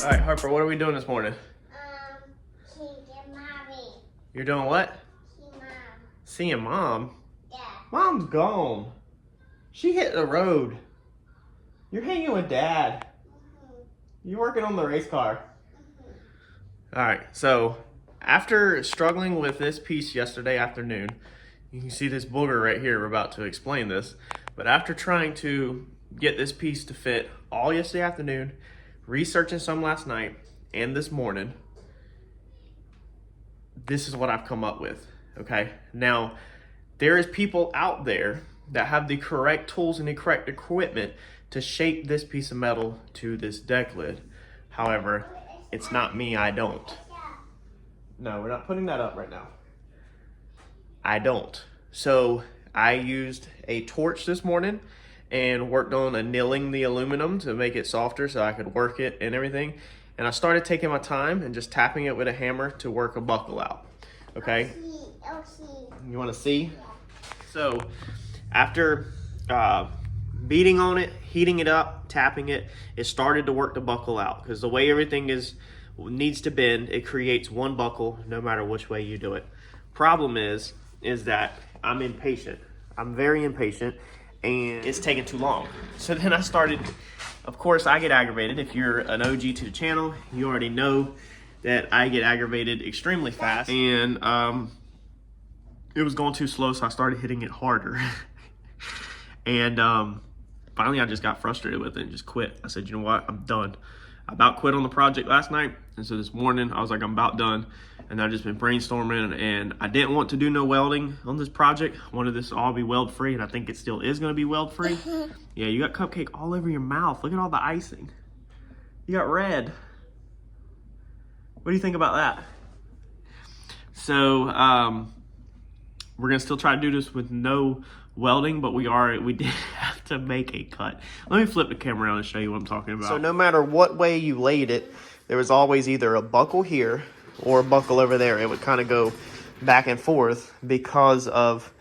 All right, Harper, what are we doing this morning? Seeing Mommy. You're doing what? Seeing Mom. Seeing Mom? Yeah. Mom's gone. She hit the road. You're hanging with Dad. You're working on the race car. All right, so after struggling with this piece yesterday afternoon, you can see this booger right here. We're about to explain this. But after trying to get this piece to fit all yesterday afternoon, researching some last night and this morning, this is what I've come up with, okay? Now, there is people out there that have the correct tools and the correct equipment to shape this piece of metal to this deck lid. However, it's not me, I don't. No, we're not putting that up right now. I don't. So I used a torch this morning and worked on annealing the aluminum to make it softer so I could work it and everything. And I started taking my time and just tapping it with a hammer to work a buckle out. Okay? You want to see? So after beating on it, heating it up, tapping it, it started to work the buckle out, because the way everything needs to bend, it creates one buckle no matter which way you do it. Problem is that I'm impatient. I'm very impatient, and it's taking too long. So then I started, of course, I get aggravated. If you're an OG to the channel, you already know that I get aggravated extremely fast. And it was going too slow, so I started hitting it harder. And finally, I just got frustrated with it and just quit. I said, you know what, I'm done. I about quit on the project last night. And so this morning, I was like, I'm about done. And I've just been brainstorming, and I didn't want to do no welding on this project. I wanted this to all be weld free, and I think it still is gonna be weld free. Yeah, you got cupcake all over your mouth. Look at all the icing. You got red. What do you think about that? So we're gonna still try to do this with no welding, but we did have to make a cut. Let me flip the camera around and show you what I'm talking about. So no matter what way you laid it, there was always either a buckle here or a buckle over there. It would kind of go back and forth because of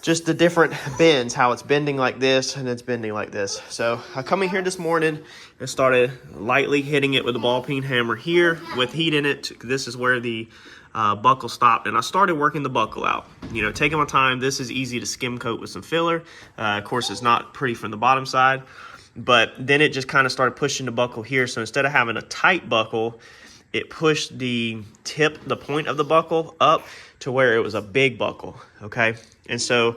just the different bends, how it's bending like this and it's bending like this. So I come in here this morning and started lightly hitting it with a ball peen hammer here with heat in it. This is where the buckle stopped, and I started working the buckle out. You know, taking my time. This is easy to skim coat with some filler. Of course, it's not pretty from the bottom side, but then it just kind of started pushing the buckle here. So instead of having a tight buckle, it pushed the tip, the point of the buckle up to where it was a big buckle, okay? And so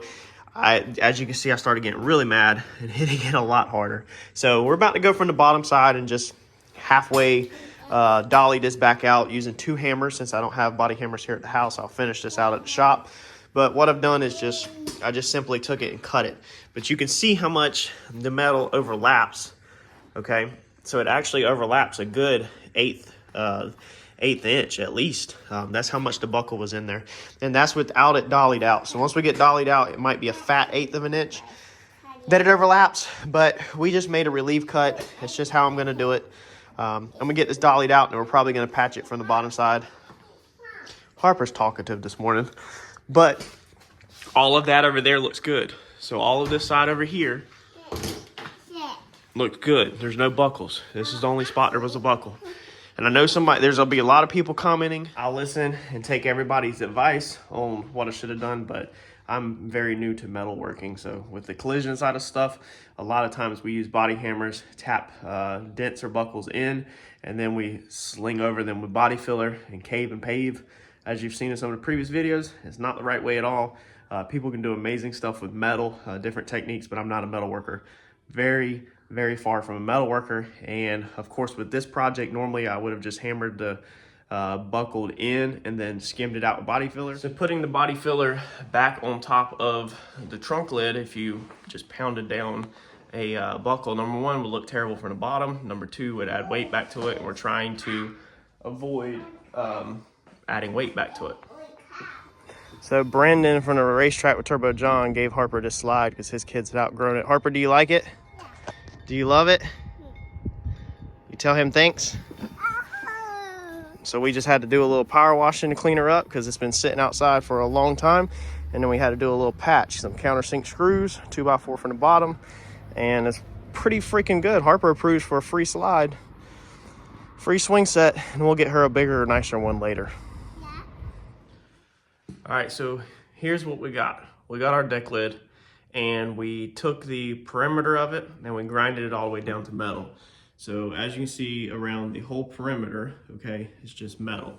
as you can see, I started getting really mad and hitting it a lot harder. So we're about to go from the bottom side and just halfway dolly this back out using 2 hammers. Since I don't have body hammers here at the house, I'll finish this out at the shop. But what I've done is I just simply took it and cut it. But you can see how much the metal overlaps, okay? So it actually overlaps a good eighth inch at least. That's how much the buckle was in there. And that's without it dollied out. So once we get dollied out, it might be a fat 1/8 of an inch that it overlaps. But we just made a relief cut. It's just how I'm going to do it. I'm going to get this dollied out, and we're probably going to patch it from the bottom side. Harper's talkative this morning. But all of that over there looks good. So all of this side over here looks good. There's no buckles. This is the only spot there was a buckle. And I know there'll be a lot of people commenting. I'll listen and take everybody's advice on what I should have done, but I'm very new to metalworking. So with the collision side of stuff, a lot of times we use body hammers, tap dents or buckles in, and then we sling over them with body filler and cave and pave. As you've seen in some of the previous videos, it's not the right way at all. People can do amazing stuff with metal, different techniques, but I'm not a metal worker. Very, very far from a metal worker. And of course, with this project, normally I would have just hammered the buckled in and then skimmed it out with body filler. So putting the body filler back on top of the trunk lid, if you just pounded down a buckle, number 1 would look terrible from the bottom. Number 2 would add weight back to it, and we're trying to avoid adding weight back to it. So Brandon from the racetrack with Turbo John gave Harper this slide because his kids had outgrown it. Harper, do you like it? Do you love it? You tell him thanks? So we just had to do a little power washing to clean her up because it's been sitting outside for a long time. And then we had to do a little patch, some countersink screws, 2x4 from the bottom. And it's pretty freaking good. Harper approves for a free slide. free swing set, and we'll get her a bigger, nicer one later. Yeah. All right, so here's what we got. We got our deck lid, and we took the perimeter of it and we grinded it all the way down to metal. So as you can see around the whole perimeter, okay, it's just metal.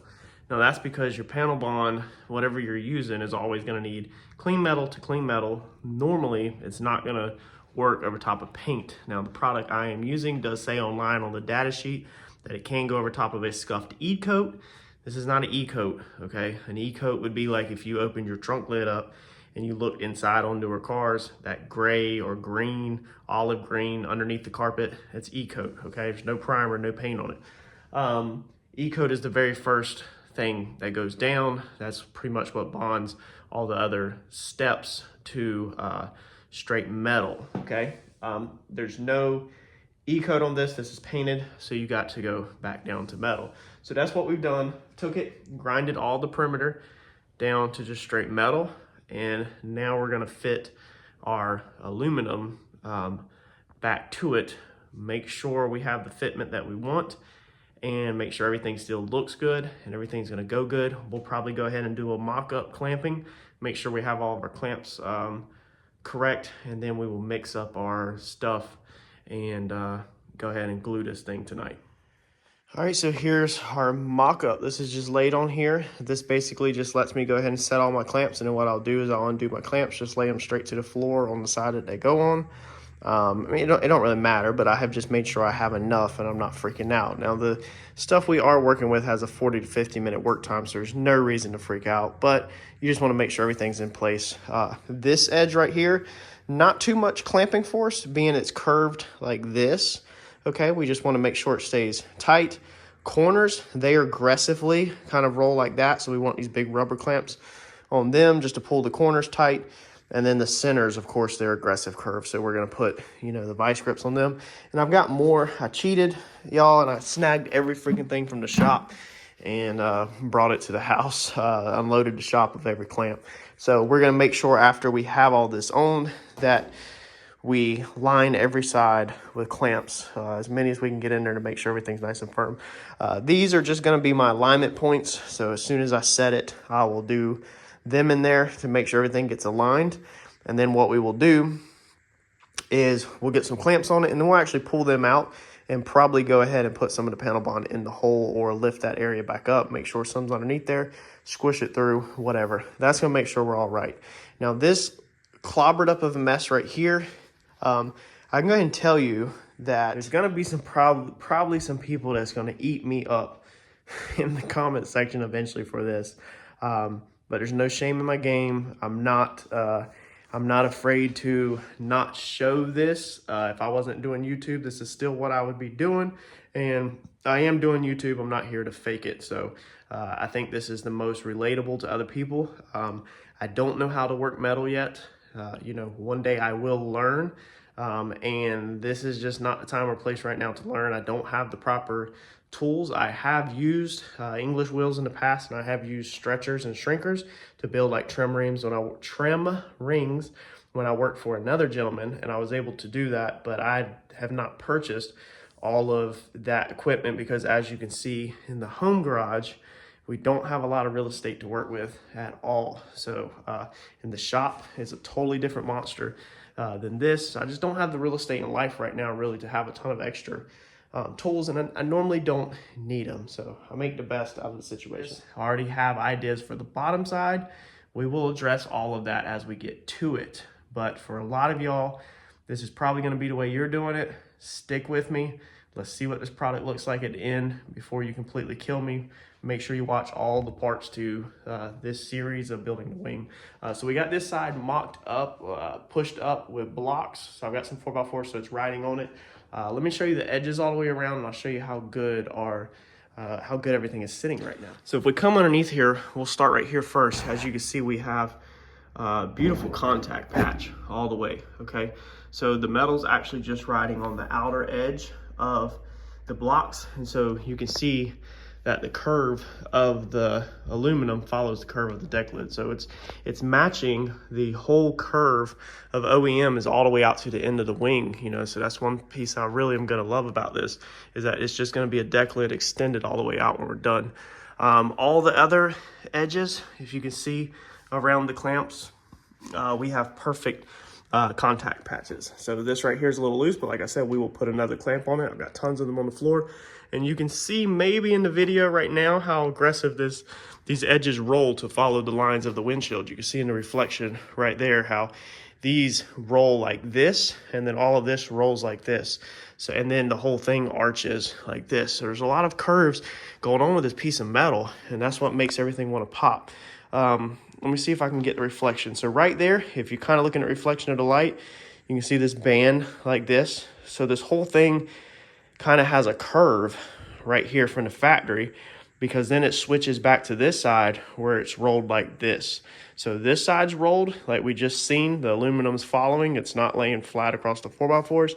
Now that's because your panel bond, whatever you're using, is always gonna need clean metal to clean metal. Normally, it's not gonna work over top of paint. Now the product I am using does say online on the data sheet that it can go over top of a scuffed E-coat. This is not an E-coat, okay? An E-coat would be like if you opened your trunk lid up and you look inside on newer cars, that gray or green, olive green underneath the carpet, it's E-coat, okay? There's no primer, no paint on it. E-coat is the very first thing that goes down. That's pretty much what bonds all the other steps to straight metal, okay? There's no E-coat on this. This is painted, so you got to go back down to metal. So that's what we've done. Took it, grinded all the perimeter down to just straight metal, and now we're gonna fit our aluminum back to it, make sure we have the fitment that we want, and make sure everything still looks good and everything's gonna go good. We'll probably go ahead and do a mock-up clamping, make sure we have all of our clamps correct, and then we will mix up our stuff and go ahead and glue this thing tonight. All right, so here's our mock-up. This is just laid on here. This basically just lets me go ahead and set all my clamps, and then what I'll do is I'll undo my clamps, just lay them straight to the floor on the side that they go on. I mean, it don't really matter, but I have just made sure I have enough and I'm not freaking out. Now, the stuff we are working with has a 40 to 50 minute work time, so there's no reason to freak out, but you just want to make sure everything's in place. This edge right here, not too much clamping force, being it's curved like this. Okay, we just want to make sure it stays tight. Corners, they aggressively kind of roll like that, so we want these big rubber clamps on them just to pull the corners tight. And then the centers, of course, they're aggressive curves, so we're going to put, you know, the vice grips on them. And I've got more. I cheated, y'all, and I snagged every freaking thing from the shop and brought it to the house, unloaded the shop of every clamp. So we're going to make sure after we have all this on that we line every side with clamps, as many as we can get in there to make sure everything's nice and firm. These are just going to be my alignment points, so as soon as I set it, I will do them in there to make sure everything gets aligned. And then what we will do is we'll get some clamps on it, and then we'll actually pull them out and probably go ahead and put some of the panel bond in the hole or lift that area back up, make sure some's underneath there, squish it through, whatever. That's gonna make sure we're all right. Now this clobbered up of a mess right here, I can go ahead and tell you that there's gonna be some probably some people that's gonna eat me up in the comment section eventually for this. But there's no shame in my game. I'm not afraid to not show this. If I wasn't doing YouTube, this is still what I would be doing. And I am doing YouTube. I'm not here to fake it. So I think this is the most relatable to other people. I don't know how to work metal yet. You know, one day I will learn. And this is just not the time or place right now to learn. I don't have the proper tools. I have used English wheels in the past, and I have used stretchers and shrinkers to build like trim rings when I worked for another gentleman, and I was able to do that, but I have not purchased all of that equipment because, as you can see in the home garage, we don't have a lot of real estate to work with at all. So in the shop, it's a totally different monster than this. I just don't have the real estate in life right now really to have a ton of extra tools, and I normally don't need them, so I make the best out of the situation. I already have ideas for the bottom side. We will address all of that as we get to it, but for a lot of y'all, this is probably going to be the way you're doing it. Stick with me. Let's see what this product looks like at the end before you completely kill me. Make sure you watch all the parts to this series of building the wing. So we got this side mocked up, pushed up with blocks. So I've got some 4x4, so it's riding on it. Let me show you the edges all the way around, and I'll show you how good everything is sitting right now. So if we come underneath here, we'll start right here first. As you can see, we have a beautiful contact patch all the way, okay? So the metal's actually just riding on the outer edge of the blocks, and so you can see that the curve of the aluminum follows the curve of the deck lid. So it's matching the whole curve of OEM is all the way out to the end of the wing, you know. So that's one piece I really am gonna love about this, is that it's just gonna be a deck lid extended all the way out when we're done. All the other edges, if you can see around the clamps, we have perfect contact patches. So this right here is a little loose, but like I said, we will put another clamp on it. I've got tons of them on the floor. And you can see maybe in the video right now how aggressive these edges roll to follow the lines of the windshield. You can see in the reflection right there how these roll like this, and then all of this rolls like this. So, and then the whole thing arches like this. So there's a lot of curves going on with this piece of metal, and that's what makes everything want to pop. Let me see if I can get the reflection. So right there, if you're kind of looking at reflection of the light, you can see this band like this. So this whole thing kind of has a curve right here from the factory, because then it switches back to this side where it's rolled like this. So this side's rolled like we just seen, the aluminum's following, it's not laying flat across the 4x4s.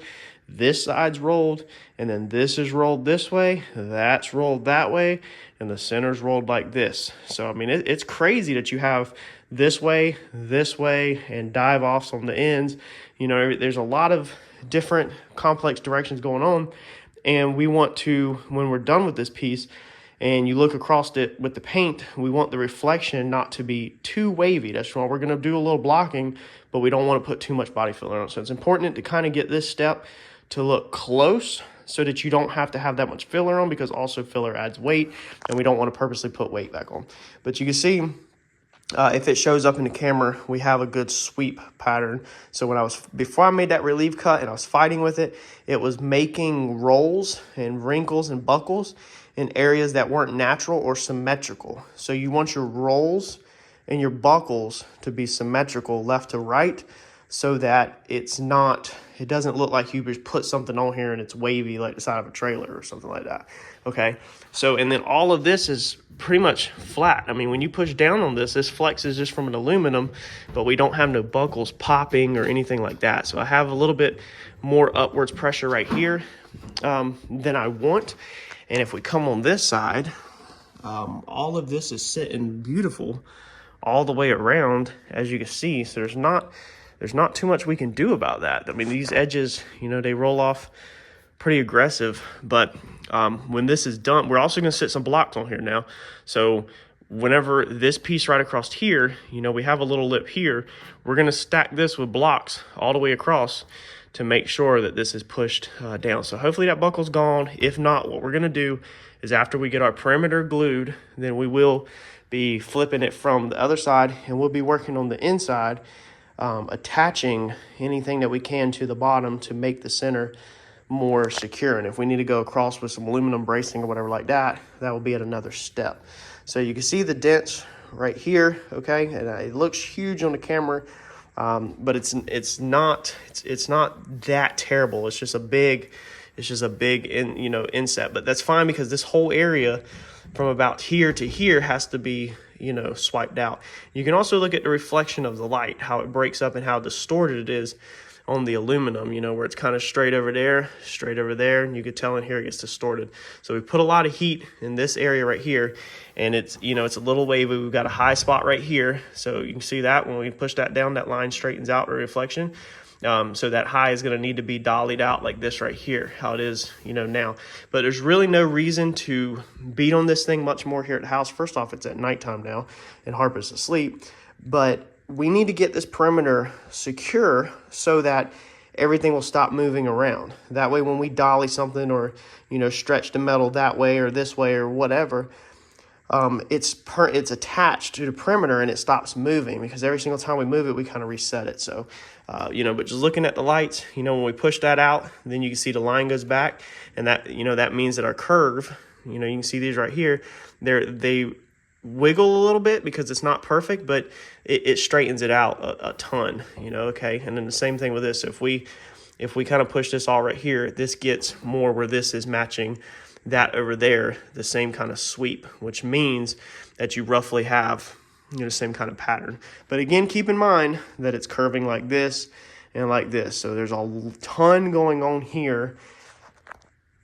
This side's rolled, and then this is rolled this way, that's rolled that way, and the center's rolled like this. So I mean, it's crazy that you have this way, and dive offs on the ends. You know, there's a lot of different complex directions going on, and we want to, when we're done with this piece and you look across it with the paint, we want the reflection not to be too wavy. That's why we're going to do a little blocking, but we don't want to put too much body filler on. So it's important to kind of get this step to look close so that you don't have to have that much filler on, because also filler adds weight, and we don't want to purposely put weight back on. But you can see, if it shows up in the camera, we have a good sweep pattern. So before I made that relief cut and I was fighting with it, it was making rolls and wrinkles and buckles in areas that weren't natural or symmetrical. So you want your rolls and your buckles to be symmetrical left to right, so that it doesn't look like you just put something on here and it's wavy like the side of a trailer or something like that. Okay, so and then all of this is pretty much flat. I mean, when you push down on this flexes just from an aluminum, but we don't have no buckles popping or anything like that. So I have a little bit more upwards pressure right here than I want. And if we come on this side, all of this is sitting beautiful all the way around, as you can see. So there's not too much we can do about that. I mean, these edges, you know, they roll off pretty aggressive, but when this is done, we're also going to sit some blocks on here now. So whenever this piece right across here, you know, we have a little lip here, we're going to stack this with blocks all the way across to make sure that this is pushed down. So hopefully that buckle's gone. If not, what we're going to do is, after we get our perimeter glued, then we will be flipping it from the other side, and we'll be working on the inside, attaching anything that we can to the bottom to make the center more secure. And if we need to go across with some aluminum bracing or whatever like that, that will be at another step. So you can see the dents right here, okay, and it looks huge on the camera, but it's not that terrible. It's just a big inset, but that's fine, because this whole area from about here to here has to be, you know, swiped out. You can also look at the reflection of the light, how it breaks up and how distorted it is on the aluminum, you know, where it's kind of straight over there, and you could tell in here it gets distorted. So we put a lot of heat in this area right here, and it's, you know, it's a little wavy. We've got a high spot right here, so you can see that when we push that down, that line straightens out the reflection. So that high is going to need to be dollied out like this right here, how it is, you know, now. But there's really no reason to beat on this thing much more here at the house. First off, it's at nighttime now, and Harper's asleep. But we need to get this perimeter secure so that everything will stop moving around. That way, when we dolly something or, you know, stretch the metal that way or this way or whatever, it's attached to the perimeter and it stops moving, because every single time we move it, we kind of reset it. So, you know, but just looking at the lights, you know, when we push that out, then you can see the line goes back, and that, you know, that means that our curve, you know, you can see these right here, they wiggle a little bit because it's not perfect, but it straightens it out a ton, you know, okay. And then the same thing with this. So if we kind of push this all right here, this gets more where this is matching that over there, the same kind of sweep, which means that you roughly have, you know, the same kind of pattern. But again, keep in mind that it's curving like this and like this. So there's a ton going on here.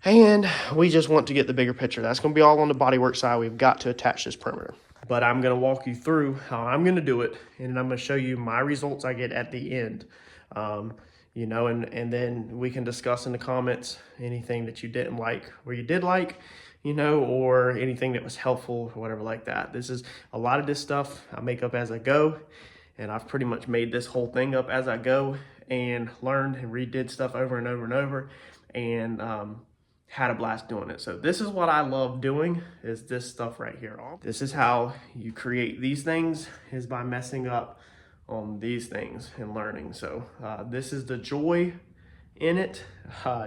And we just want to get the bigger picture. That's going to be all on the bodywork side. We've got to attach this perimeter. But I'm going to walk you through how I'm going to do it, and I'm going to show you my results I get at the end. You know, and then we can discuss in the comments anything that you didn't like or you did like, you know, or anything that was helpful or whatever like that. This is a lot of this stuff I make up as I go, and I've pretty much made this whole thing up as I go and learned and redid stuff over and over and over, and had a blast doing it. So this is what I love doing, is this stuff right here. This is how you create these things, is by messing up on these things and learning. So this is the joy in it.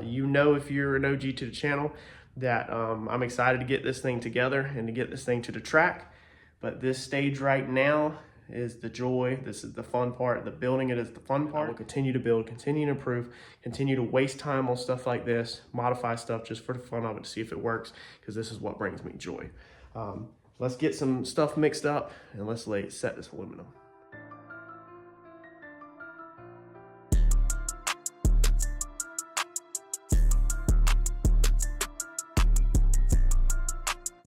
You know, if you're an OG to the channel, that I'm excited to get this thing together and to get this thing to the track. But this stage right now is the joy. This is the fun part. The building it is the fun part. We'll continue to build, continue to improve, continue to waste time on stuff like this, modify stuff just for the fun of it, to see if it works, because this is what brings me joy. Let's get some stuff mixed up and let's set this aluminum.